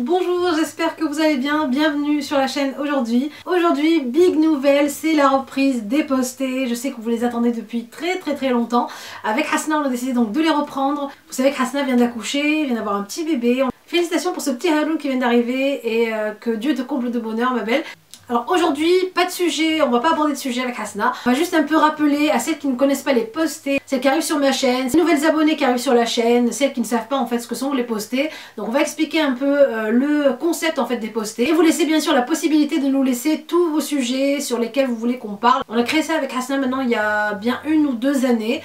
bonjour, j'espère que vous allez bien, bienvenue sur la chaîne aujourd'hui. Aujourd'hui, big nouvelle, c'est la reprise des postés. Je sais que vous les attendez depuis très longtemps. Avec Hasna, on a décidé donc de les reprendre. Vous savez que Hasna vient d'accoucher, vient d'avoir un petit bébé. Félicitations pour ce petit Haroun qui vient d'arriver et que Dieu te comble de bonheur ma belle. Alors aujourd'hui, pas de sujet, on va pas aborder de sujet avec Hasna. On va juste un peu rappeler à celles qui ne connaissent pas les postés, celles qui arrivent sur ma chaîne, les nouvelles abonnées qui arrivent sur la chaîne, celles qui ne savent pas en fait ce que sont les postés. Donc on va expliquer un peu le concept en fait des postés. Et vous laissez bien sûr la possibilité de nous laisser tous vos sujets sur lesquels vous voulez qu'on parle. On a créé ça avec Hasna maintenant il y a bien 1 ou 2 années,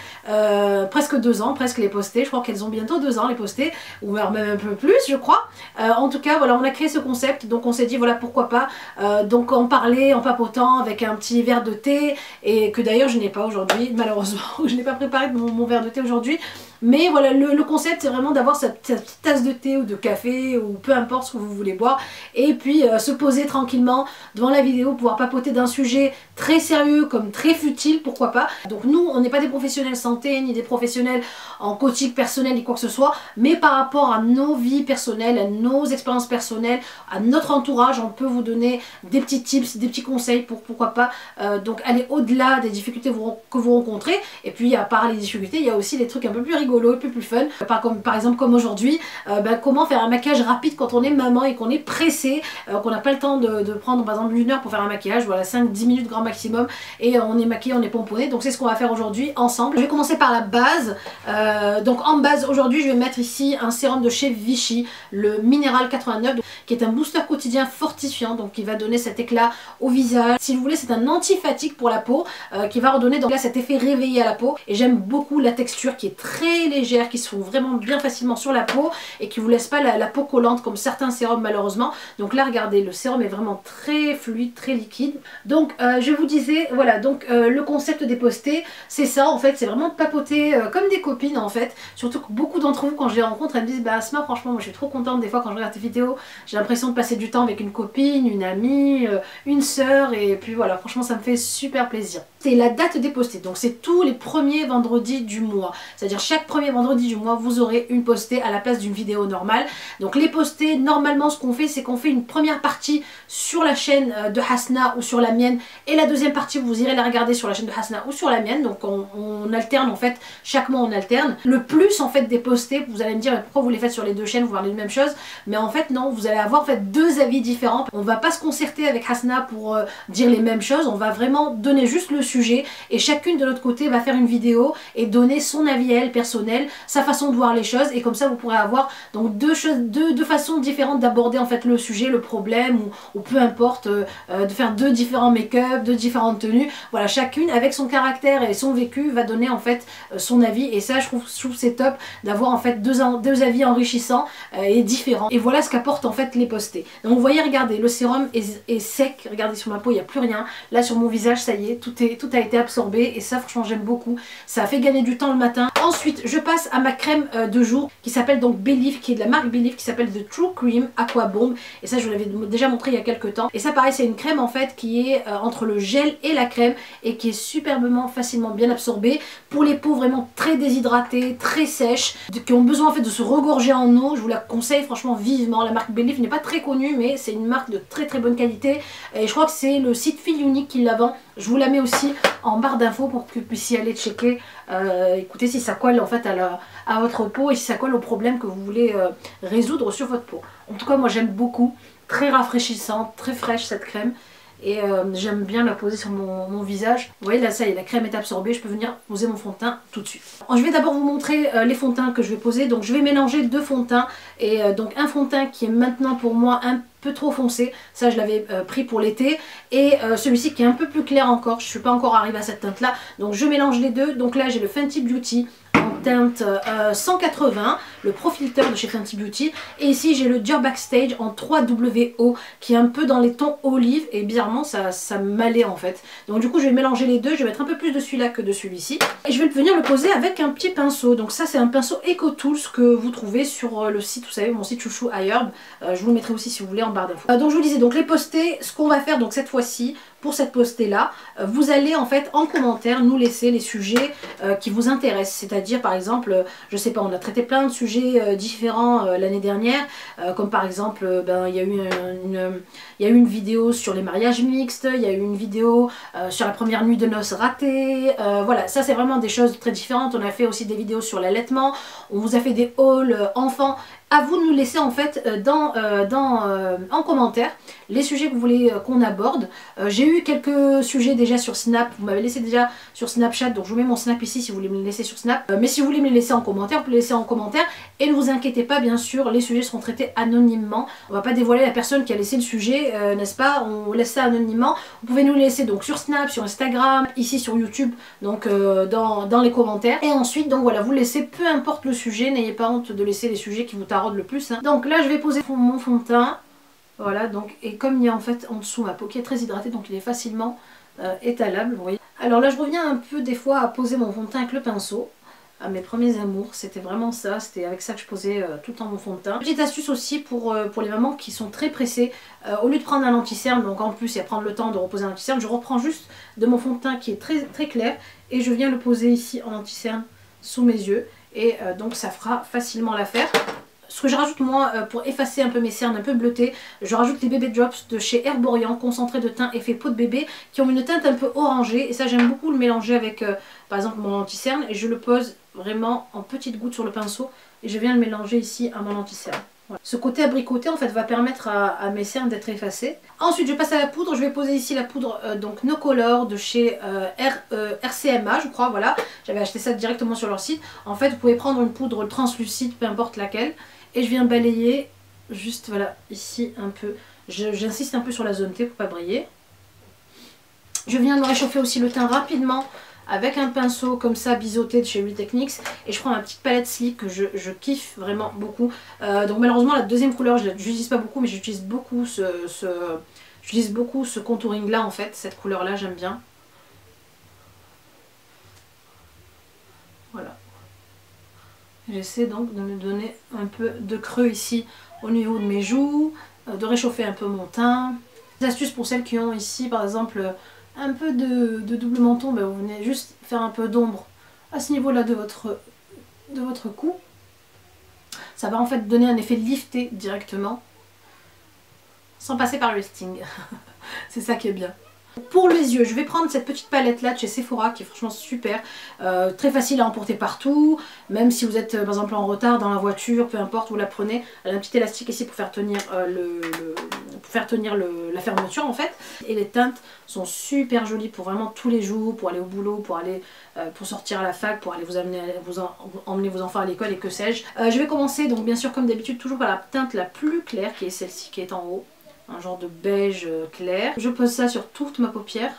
presque 2 ans, presque les postés. Je crois qu'elles ont bientôt 2 ans les postés, ou même un peu plus je crois. En tout cas voilà, on a créé ce concept, donc on s'est dit voilà pourquoi pas. Donc en parler, en papotant avec un petit verre de thé, et que d'ailleurs je n'ai pas aujourd'hui, malheureusement, je n'ai pas préparé mon verre de thé aujourd'hui. Mais voilà, le concept c'est vraiment d'avoir cette petite tasse de thé ou de café ou peu importe ce que vous voulez boire, et puis se poser tranquillement devant la vidéo, pouvoir papoter d'un sujet très sérieux comme très futile, pourquoi pas. Donc nous on n'est pas des professionnels santé ni des professionnels en coaching personnel ni quoi que ce soit, mais par rapport à nos vies personnelles, à nos expériences personnelles, à notre entourage, on peut vous donner des petits tips, des petits conseils pour pourquoi pas donc aller au-delà des difficultés que vous rencontrez. Et puis à part les difficultés, il y a aussi des trucs un peu plus rigolos et plus fun, par exemple comme aujourd'hui, comment faire un maquillage rapide quand on est maman et qu'on est pressé, qu'on n'a pas le temps de prendre par exemple 1 heure pour faire un maquillage, voilà 5-10 minutes grand maximum, et on est maquillé, on est pomponné. Donc c'est ce qu'on va faire aujourd'hui ensemble. Je vais commencer par la base. Donc en base aujourd'hui je vais mettre ici un sérum de chez Vichy, le Minéral 89, qui est un booster quotidien fortifiant, donc qui va donner cet éclat au visage. Si vous voulez, c'est un anti-fatigue pour la peau, qui va redonner donc là cet effet réveillé à la peau. Et j'aime beaucoup la texture qui est très légère, qui se fond vraiment bien facilement sur la peau et qui vous laisse pas la peau collante comme certains sérums malheureusement. Donc là regardez, le sérum est vraiment très fluide, très liquide. Donc je vous disais, voilà, donc le concept des postés, c'est ça en fait, c'est vraiment de papoter comme des copines en fait. Surtout que beaucoup d'entre vous, quand je les rencontre, elles me disent bah Asma, franchement moi je suis trop contente des fois quand je regarde tes vidéos, j'ai l'impression de passer du temps avec une copine, une amie, une sœur, et puis voilà, franchement ça me fait super plaisir. C'est la date des postés, donc c'est tous les premiers vendredis du mois, c'est à dire chaque premier vendredi du mois vous aurez une postée à la place d'une vidéo normale. Donc les postés, normalement ce qu'on fait, c'est qu'on fait une première partie sur la chaîne de Hasna ou sur la mienne, et la deuxième partie vous irez la regarder sur la chaîne de Hasna ou sur la mienne. Donc on alterne en fait, chaque mois on alterne. Le plus en fait des postés, vous allez me dire pourquoi vous les faites sur les 2 chaînes, vous parlez de la même chose, mais en fait non, vous allez avoir en fait 2 avis différents. On va pas se concerter avec Hasna pour dire les mêmes choses, on va vraiment donner juste le sujet, et chacune de notre côté va faire une vidéo et donner son avis à elle personnel, sa façon de voir les choses, et comme ça vous pourrez avoir donc deux façons différentes d'aborder en fait le sujet, le problème, ou peu importe, de faire 2 différents make-up, 2 différentes tenues. Voilà, chacune avec son caractère et son vécu va donner en fait son avis, et ça je trouve c'est top d'avoir en fait deux avis enrichissants et différents. Et voilà ce qu'apportent en fait les postés. Donc vous voyez, regardez, le sérum est sec, regardez sur ma peau il n'y a plus rien, là sur mon visage ça y est, tout a été absorbé, et ça franchement j'aime beaucoup, ça fait gagner du temps le matin. Ensuite je passe à ma crème de jour qui s'appelle donc Belif, qui est de la marque Belif, qui s'appelle The True Cream Aqua Bomb, et ça je vous l'avais déjà montré il y a quelques temps. Et ça pareil, c'est une crème en fait qui est entre le gel et la crème, et qui est superbement facilement bien absorbée pour les peaux vraiment très déshydratées, très sèches, qui ont besoin en fait de se regorger en eau. Je vous la conseille franchement vivement. La marque Belif n'est pas très connue, mais c'est une marque de très bonne qualité, et je crois que c'est le site Fil Unique qui la vend. Je vous la mets aussi en barre d'infos pour que vous puissiez aller checker, écoutez si ça colle en fait à votre peau, et si ça colle au problème que vous voulez résoudre sur votre peau. En tout cas moi j'aime beaucoup, très rafraîchissante, très fraîche cette crème, et j'aime bien la poser sur mon visage. Vous voyez là, ça y est, la crème est absorbée, je peux venir poser mon fond de teint tout de suite. Je vais d'abord vous montrer les fonds de teint que je vais poser. Donc je vais mélanger 2 fonds de teint, et donc un fond de teint qui est maintenant pour moi un peu trop foncé, ça je l'avais pris pour l'été, et celui-ci qui est un peu plus clair encore, je suis pas encore arrivée à cette teinte là, donc je mélange les deux. Donc là j'ai le Fenty Beauty en teinte 180, le Pro Filter de chez Fenty Beauty, et ici j'ai le Dior Backstage en 3WO qui est un peu dans les tons olive, et bizarrement ça m'allait en fait. Donc du coup je vais mélanger les deux, je vais mettre un peu plus de celui-là que de celui-ci, et je vais venir le poser avec un petit pinceau. Donc ça c'est un pinceau Eco Tools que vous trouvez sur le site, vous savez, mon site chouchou iHerb, je vous le mettrai aussi si vous voulez en barre d'infos. Donc je vous disais, donc les postés, ce qu'on va faire donc cette fois-ci, pour cette postée là, vous allez en fait en commentaire nous laisser les sujets qui vous intéressent. C'est-à-dire par exemple, je sais pas, on a traité plein de sujets différents l'année dernière, comme par exemple, il y a eu une vidéo sur les mariages mixtes, il y a eu une vidéo sur la première nuit de noces ratée, voilà, ça c'est vraiment des choses très différentes. On a fait aussi des vidéos sur l'allaitement, on vous a fait des hauls enfants. À vous de nous laisser en fait en commentaire les sujets que vous voulez qu'on aborde. J'ai eu quelques sujets déjà sur Snap, vous m'avez laissé déjà sur Snapchat, donc je vous mets mon Snap ici si vous voulez me les laisser sur Snap. Mais si vous voulez me les laisser en commentaire, vous pouvez les laisser en commentaire. Et ne vous inquiétez pas, bien sûr, les sujets seront traités anonymement. On va pas dévoiler la personne qui a laissé le sujet, n'est-ce pas? On laisse ça anonymement. Vous pouvez nous les laisser donc sur Snap, sur Instagram, ici sur YouTube, donc dans les commentaires. Et ensuite, donc voilà, vous laissez, peu importe le sujet, n'ayez pas honte de laisser les sujets qui vous taraudent le plus. Hein. Donc là, je vais poser mon fond de teint. Voilà, donc, et comme il y a en fait en dessous ma peau qui est très hydratée, donc il est facilement étalable, vous voyez. Alors là, je reviens un peu des fois à poser mon fond de teint avec le pinceau. À mes premiers amours, c'était vraiment ça, c'était avec ça que je posais tout le temps mon fond de teint. Petite astuce aussi pour les mamans qui sont très pressées, au lieu de prendre un anti-cerne, donc en plus et à prendre le temps de reposer un anti-cerne, je reprends juste de mon fond de teint qui est très, très clair et je viens le poser ici en anti-cerne sous mes yeux et donc ça fera facilement l'affaire. Ce que je rajoute moi pour effacer un peu mes cernes un peu bleutées, je rajoute les Bébé Drops de chez Herborian, concentré de teint effet peau de bébé, qui ont une teinte un peu orangée et ça j'aime beaucoup le mélanger avec par exemple mon anti-cerne et je le pose vraiment en petites gouttes sur le pinceau et je viens le mélanger ici à mon anti-cerne. Voilà. Ce côté abricoté en fait va permettre à mes cernes d'être effacées. Ensuite je passe à la poudre, je vais poser ici la poudre donc No Color de chez RCMA je crois, voilà. J'avais acheté ça directement sur leur site. En fait vous pouvez prendre une poudre translucide, peu importe laquelle. Et je viens balayer juste voilà ici un peu, j'insiste un peu sur la zone T pour pas briller. Je viens de réchauffer aussi le teint rapidement avec un pinceau comme ça biseauté de chez Real Techniques et je prends ma petite palette Sleek que je kiffe vraiment beaucoup. Donc malheureusement la deuxième couleur je l'utilise pas beaucoup mais j'utilise beaucoup ce contouring là en fait, cette couleur là j'aime bien. Voilà. J'essaie donc de me donner un peu de creux ici au niveau de mes joues, de réchauffer un peu mon teint. Des astuces pour celles qui ont ici par exemple un peu de double menton, ben vous venez juste faire un peu d'ombre à ce niveau là de votre cou. Ça va en fait donner un effet lifté directement, sans passer par le lifting. C'est ça qui est bien. Pour les yeux, je vais prendre cette petite palette là de chez Sephora qui est franchement super, très facile à emporter partout, même si vous êtes par exemple en retard dans la voiture, peu importe, vous la prenez. Elle a un petit élastique ici pour faire tenir, la fermeture en fait. Et les teintes sont super jolies pour vraiment tous les jours, pour aller au boulot, pour sortir à la fac, pour aller emmener vos enfants à l'école et que sais-je. Je vais commencer donc bien sûr comme d'habitude toujours par la teinte la plus claire qui est celle-ci qui est en haut. Un genre de beige clair. Je pose ça sur toute ma paupière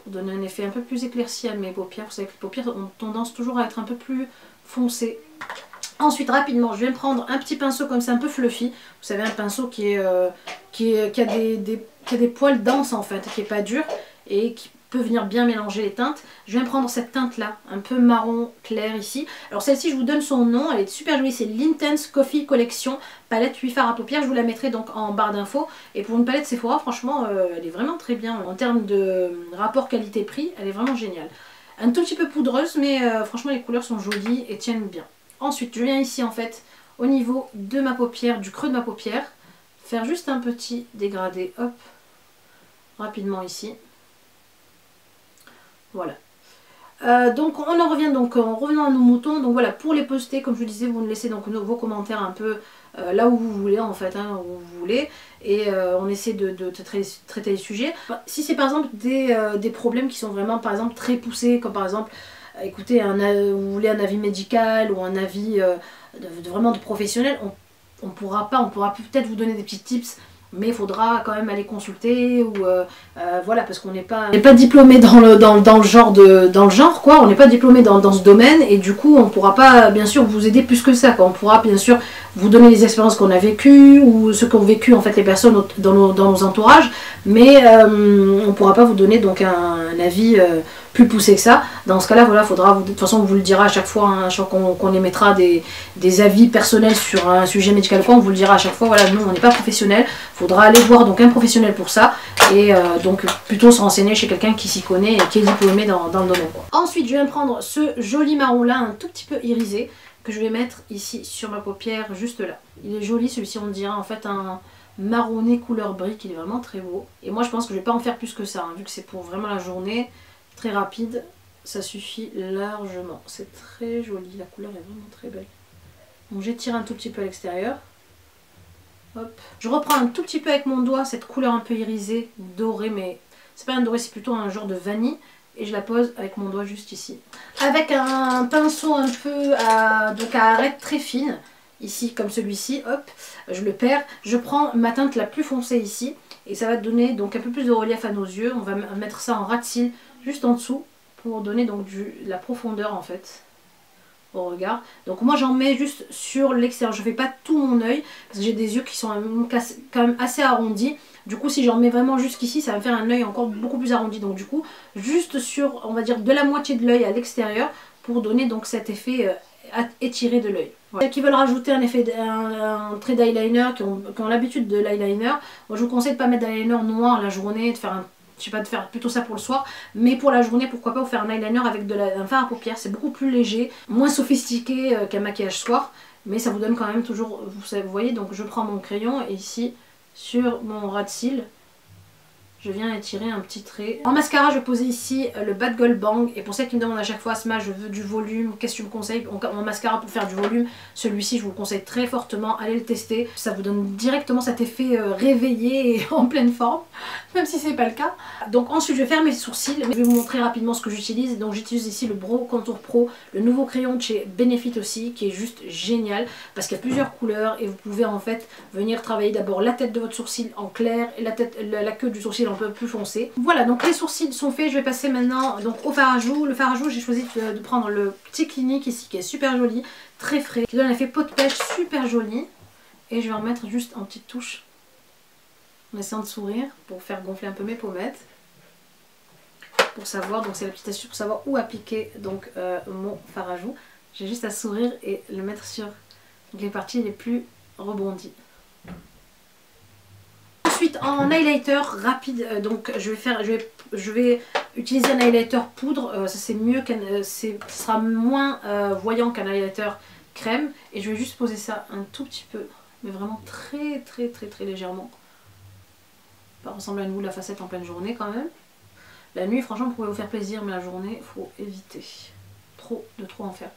pour donner un effet un peu plus éclairci à mes paupières. Vous savez que les paupières ont tendance toujours à être un peu plus foncées. Ensuite rapidement je vais me prendre un petit pinceau comme ça un peu fluffy. Vous savez un pinceau qui a des poils denses en fait, qui est pas dur et qui peut venir bien mélanger les teintes. Je viens prendre cette teinte là, un peu marron clair ici. Alors celle-ci je vous donne son nom, elle est super jolie, c'est l'Intense Coffee Collection, palette 8 fards à paupières, je vous la mettrai donc en barre d'infos. Et pour une palette Sephora franchement elle est vraiment très bien en termes de rapport qualité-prix, elle est vraiment géniale. Un tout petit peu poudreuse mais franchement les couleurs sont jolies et tiennent bien. Ensuite je viens ici en fait au niveau de ma paupière, du creux de ma paupière, faire juste un petit dégradé, hop, rapidement ici. Voilà. Donc on en revient donc en revenant à nos moutons. Donc voilà, pour les poster, comme je vous disais, vous nous laissez donc vos commentaires un peu là où vous voulez en fait, hein, où vous voulez. Et on essaie de traiter les sujets. Si c'est par exemple des problèmes qui sont vraiment par exemple très poussés, comme par exemple, écoutez, vous voulez un avis médical ou un avis vraiment de professionnel, on pourra peut-être vous donner des petits tips. Mais il faudra quand même aller consulter ou voilà, parce qu'on n'est pas diplômé dans le genre quoi, on n'est pas diplômé dans ce domaine et du coup on pourra pas bien sûr vous aider plus que ça quoi. On pourra bien sûr vous donner les expériences qu'on a vécues ou ce qu'ont vécu en fait les personnes dans nos entourages, mais on pourra pas vous donner donc un avis plus poussé que ça. Dans ce cas-là, voilà, faudra, de toute façon, on vous le dira à chaque fois, hein, à chaque fois qu'on émettra des avis personnels sur un sujet médical, quoi, on vous le dira à chaque fois. Voilà, nous, on n'est pas professionnel. Faudra aller voir donc un professionnel pour ça et donc plutôt se renseigner chez quelqu'un qui s'y connaît et qui est diplômé dans le domaine, quoi. Ensuite, je viens prendre ce joli marron là, un tout petit peu irisé, que je vais mettre ici sur ma paupière, juste là. Il est joli, celui-ci, on dirait en fait un marronné couleur brique, il est vraiment très beau. Et moi, je pense que je vais pas en faire plus que ça, hein, vu que c'est pour vraiment la journée, très rapide, ça suffit largement. C'est très joli, la couleur est vraiment très belle. Donc j'étire un tout petit peu à l'extérieur. Hop. Je reprends un tout petit peu avec mon doigt cette couleur un peu irisée, dorée, mais c'est pas un doré, c'est plutôt un genre de vanille. Et je la pose avec mon doigt juste ici. Avec un pinceau un peu donc à arête très fine, ici comme celui-ci, hop, je le perds. Je prends ma teinte la plus foncée ici, et ça va donner donc un peu plus de relief à nos yeux. On va mettre ça en ras de cils juste en dessous, pour donner donc de la profondeur en fait au regard. Donc moi j'en mets juste sur l'extérieur, je fais pas tout mon œil parce que j'ai des yeux qui sont quand même assez arrondis. Du coup si j'en mets vraiment jusqu'ici, ça va me faire un œil encore beaucoup plus arrondi. Donc du coup juste sur, on va dire, de la moitié de l'œil à l'extérieur pour donner donc cet effet étiré de l'œil. Voilà. Qui veulent rajouter un trait d'eyeliner, qui ont l'habitude de l'eyeliner, moi je vous conseille de ne pas mettre d'eyeliner noir la journée, de faire je sais pas, de faire plutôt ça pour le soir, mais pour la journée, pourquoi pas vous faire un eyeliner avec un fard à paupières. C'est beaucoup plus léger, moins sophistiqué qu'un maquillage soir, mais ça vous donne quand même toujours, vous voyez, donc je prends mon crayon et ici, sur mon ras de cils, je viens étirer un petit trait. En mascara, je vais poser ici le Bad Girl Bang. Et pour celles qui me demandent à chaque fois, Asma, je veux du volume, qu'est-ce que tu me conseilles en mascara pour faire du volume? Celui-ci, je vous le conseille très fortement, allez le tester. Ça vous donne directement cet effet réveillé et en pleine forme, même si c'est pas le cas. Donc ensuite, je vais faire mes sourcils. Je vais vous montrer rapidement ce que j'utilise. Donc j'utilise ici le Brow Contour Pro, le nouveau crayon de chez Benefit aussi, qui est juste génial, parce qu'il y a plusieurs couleurs et vous pouvez en fait venir travailler d'abord la tête de votre sourcil en clair et la queue du sourcil en un peu plus foncé. Voilà, donc les sourcils sont faits. Je vais passer maintenant donc au fard à joues. Le fard à joues, j'ai choisi de prendre le petit Clinique ici qui est super joli, très frais, qui donne un effet peau de pêche super joli. Et je vais en mettre juste en petite touche en essayant de sourire pour faire gonfler un peu mes pommettes. Pour savoir, donc c'est la petite astuce pour savoir où appliquer donc mon fard à joues. J'ai juste à sourire et le mettre sur les parties les plus rebondies. Ensuite en highlighter rapide, donc je vais utiliser un highlighter poudre, ça c'est mieux, ce sera moins voyant qu'un highlighter crème, et je vais juste poser ça un tout petit peu, mais vraiment très légèrement. Ça ressemble à une boule à facettes en pleine journée quand même. La nuit franchement vous pouvez vous faire plaisir, mais la journée il faut éviter de trop en faire.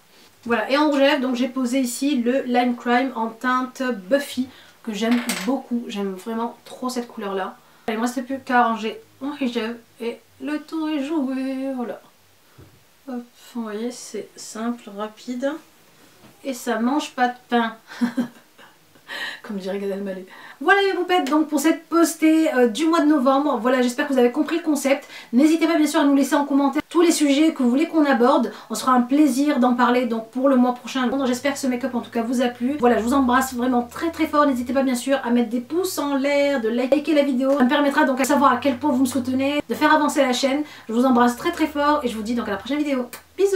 Voilà, et en rouge à lèvres donc j'ai posé ici le Lime Crime en teinte Buffy, que j'aime beaucoup, j'aime vraiment trop cette couleur là. Il ne me reste plus qu'à arranger mon hijab et le tour est joué, voilà. Hop, vous voyez c'est simple, rapide et ça mange pas de pain. Comme dirait Gad Elmaleh. Voilà les poupettes donc pour cette postée du mois de novembre. Voilà, j'espère que vous avez compris le concept. N'hésitez pas bien sûr à nous laisser en commentaire tous les sujets que vous voulez qu'on aborde. On sera un plaisir d'en parler donc pour le mois prochain. J'espère que ce make-up en tout cas vous a plu. Voilà, je vous embrasse vraiment très fort. N'hésitez pas bien sûr à mettre des pouces en l'air, de liker la vidéo. Ça me permettra donc à savoir à quel point vous me soutenez, de faire avancer la chaîne. Je vous embrasse très fort et je vous dis donc à la prochaine vidéo. Bisous.